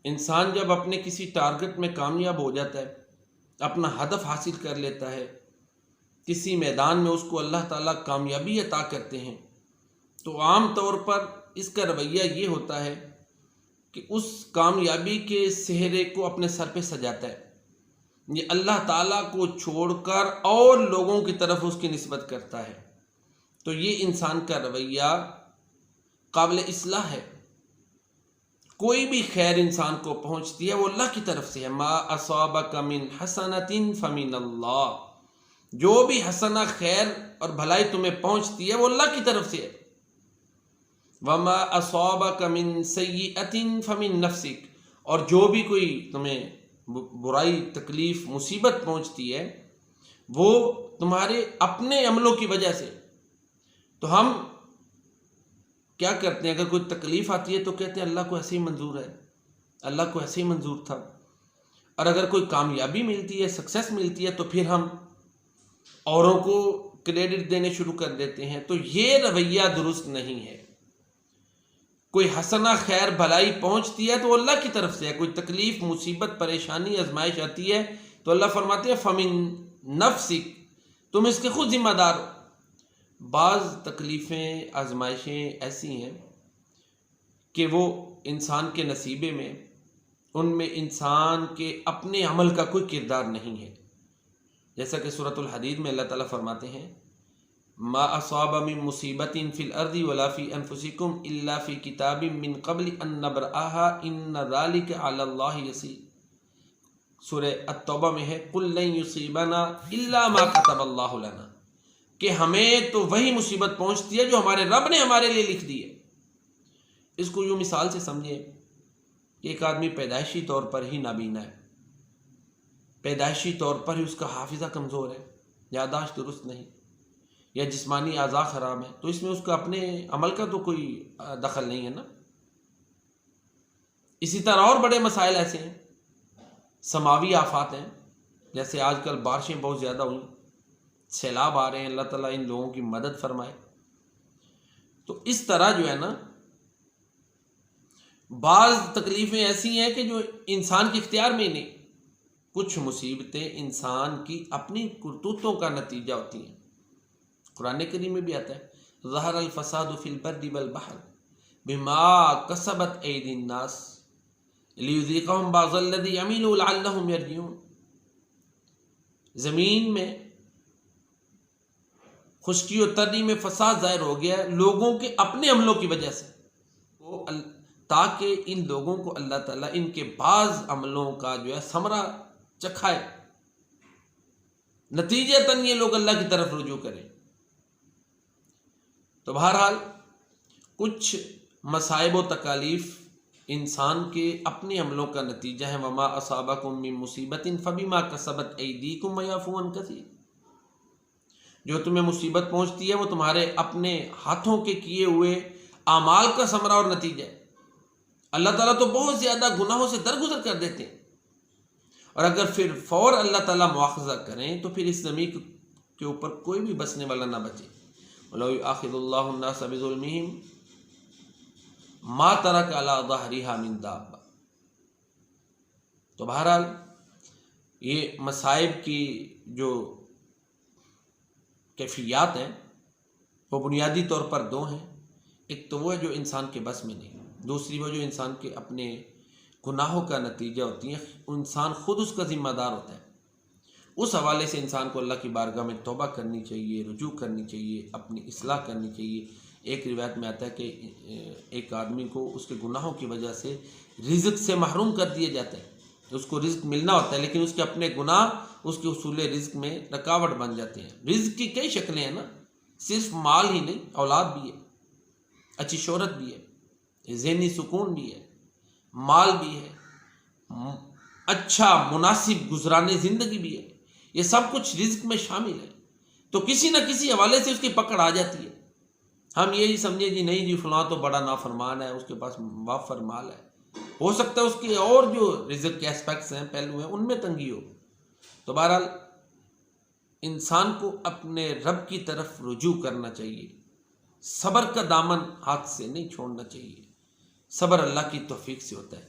انسان جب اپنے کسی ٹارگٹ میں کامیاب ہو جاتا ہے، اپنا ہدف حاصل کر لیتا ہے، کسی میدان میں اس کو اللہ تعالیٰ کامیابی عطا کرتے ہیں، تو عام طور پر اس کا رویہ یہ ہوتا ہے کہ اس کامیابی کے سہرے کو اپنے سر پہ سجاتا ہے، یہ اللہ تعالیٰ کو چھوڑ کر اور لوگوں کی طرف اس کی نسبت کرتا ہے۔ تو یہ انسان کا رویہ قابل اصلاح ہے۔ کوئی بھی خیر انسان کو پہنچتی ہے وہ اللہ کی طرف سے ہے۔ ما اصابک من حسنۃ فمن اللہ، جو بھی حسنہ خیر اور بھلائی تمہیں پہنچتی ہے وہ اللہ کی طرف سے ہے۔ وما اصابک من سیئۃ فمن نفسک، اور جو بھی کوئی تمہیں برائی، تکلیف، مصیبت پہنچتی ہے وہ تمہارے اپنے عملوں کی وجہ سے۔ تو ہم کیا کرتے ہیں، اگر کوئی تکلیف آتی ہے تو کہتے ہیں اللہ کو ایسے ہی منظور ہے، اللہ کو ایسے ہی منظور تھا، اور اگر کوئی کامیابی ملتی ہے، سکسیس ملتی ہے، تو پھر ہم اوروں کو کریڈٹ دینے شروع کر دیتے ہیں۔ تو یہ رویہ درست نہیں ہے۔ کوئی حسنہ خیر بھلائی پہنچتی ہے تو اللہ کی طرف سے ہے، کوئی تکلیف، مصیبت، پریشانی، آزمائش آتی ہے تو اللہ فرماتے ہیں فمن نفسک، تم اس کے خود ذمہ دار ہو۔ بعض تکلیفیں، آزمائشیں ایسی ہیں کہ وہ انسان کے نصیبے میں، ان میں انسان کے اپنے عمل کا کوئی کردار نہیں ہے، جیسا کہ سورۃ الحدید میں اللہ تعالیٰ فرماتے ہیں ما اصاب من مصیبت فی الارض ولا فی انفسکم الا فی کتاب من قبل ان نبرأها ان ذلک علی اللہ یسیر۔ سورہ التوبہ میں ہے قل لن یصیبنا الا ما کتب اللہ لنا، کہ ہمیں تو وہی مصیبت پہنچتی ہے جو ہمارے رب نے ہمارے لیے لکھ دی ہے۔ اس کو یوں مثال سے سمجھیں کہ ایک آدمی پیدائشی طور پر ہی نابینا ہے، پیدائشی طور پر ہی اس کا حافظہ کمزور ہے، یادداشت درست نہیں، یا جسمانی اعضاء خراب ہیں، تو اس میں اس کا اپنے عمل کا تو کوئی دخل نہیں ہے نا۔ اسی طرح اور بڑے مسائل ایسے ہیں، سماوی آفات ہیں، جیسے آج کل بارشیں بہت زیادہ ہوئیں، سیلاب آ رہے ہیں، اللہ تعالیٰ ان لوگوں کی مدد فرمائے۔ تو اس طرح جو ہے نا، بعض تکلیفیں ایسی ہیں کہ جو انسان کے اختیار میں ہی نہیں۔ کچھ مصیبتیں انسان کی اپنی کرتوتوں کا نتیجہ ہوتی ہیں۔ قرآن کریم میں بھی آتا ہے ظہر الفساد فی البر والبحر بما کسبت ایدی الناس لیذیقہم بعض الذی عملوا لعلہم یرجعون۔ زمین میں خشکی و تری میں فساد ظاہر ہو گیا ہے لوگوں کے اپنے عملوں کی وجہ سے، تاکہ ان لوگوں کو اللہ تعالیٰ ان کے بعض عملوں کا جو ہے ثمرہ چکھائے، نتیجتاً یہ لوگ اللہ کی طرف رجوع کریں۔ تو بہرحال کچھ مصائب و تکالیف انسان کے اپنے عملوں کا نتیجہ ہے۔ وما اصابکم من مصیبت فبما کسبت ایدیکم ویعفو عن کثیر، جو تمہیں مصیبت پہنچتی ہے وہ تمہارے اپنے ہاتھوں کے کیے ہوئے اعمال کا ثمرہ اور نتیجہ ہے۔ اللہ تعالیٰ تو بہت زیادہ گناہوں سے درگزر کر دیتے ہیں، اور اگر پھر فور اللہ تعالیٰ مواخذہ کریں تو پھر اس زمین کے اوپر کوئی بھی بسنے والا نہ بچے۔ وَلَوْ يُؤَاخِذُ اللَّهُ النَّاسَ بِظُلْمِهِمْ مَا تَرَكَ عَلَىٰ ظَهْرِهَا مِن دَابَّةٍ۔ تو بہرحال یہ مصائب کی جو کیفیات ہیں وہ بنیادی طور پر دو ہیں، ایک تو وہ ہے جو انسان کے بس میں نہیں، دوسری وہ جو انسان کے اپنے گناہوں کا نتیجہ ہوتی ہیں، انسان خود اس کا ذمہ دار ہوتا ہے۔ اس حوالے سے انسان کو اللہ کی بارگاہ میں توبہ کرنی چاہیے، رجوع کرنی چاہیے، اپنی اصلاح کرنی چاہیے۔ ایک روایت میں آتا ہے کہ ایک آدمی کو اس کے گناہوں کی وجہ سے رزق سے محروم کر دیا جاتا ہے، اس کو رزق ملنا ہوتا ہے لیکن اس کے اپنے گناہ اس کے حصول رزق میں رکاوٹ بن جاتے ہیں۔ رزق کی کئی شکلیں ہیں نا، صرف مال ہی نہیں، اولاد بھی ہے، اچھی شہرت بھی ہے، ذہنی سکون بھی ہے، مال بھی ہے، اچھا مناسب گزرانے زندگی بھی ہے، یہ سب کچھ رزق میں شامل ہے۔ تو کسی نہ کسی حوالے سے اس کی پکڑ آ جاتی ہے۔ ہم یہی سمجھیں جی نہیں جی فلاں تو بڑا نافرمان ہے، اس کے پاس وافر مال ہے، ہو سکتا ہے اس کے اور جو رزق کے اسپیکٹس ہیں، پہلو ہیں، ان میں تنگی ہو۔ تو بہرحال انسان کو اپنے رب کی طرف رجوع کرنا چاہیے، صبر کا دامن ہاتھ سے نہیں چھوڑنا چاہیے۔ صبر اللہ کی توفیق سے ہوتا ہے،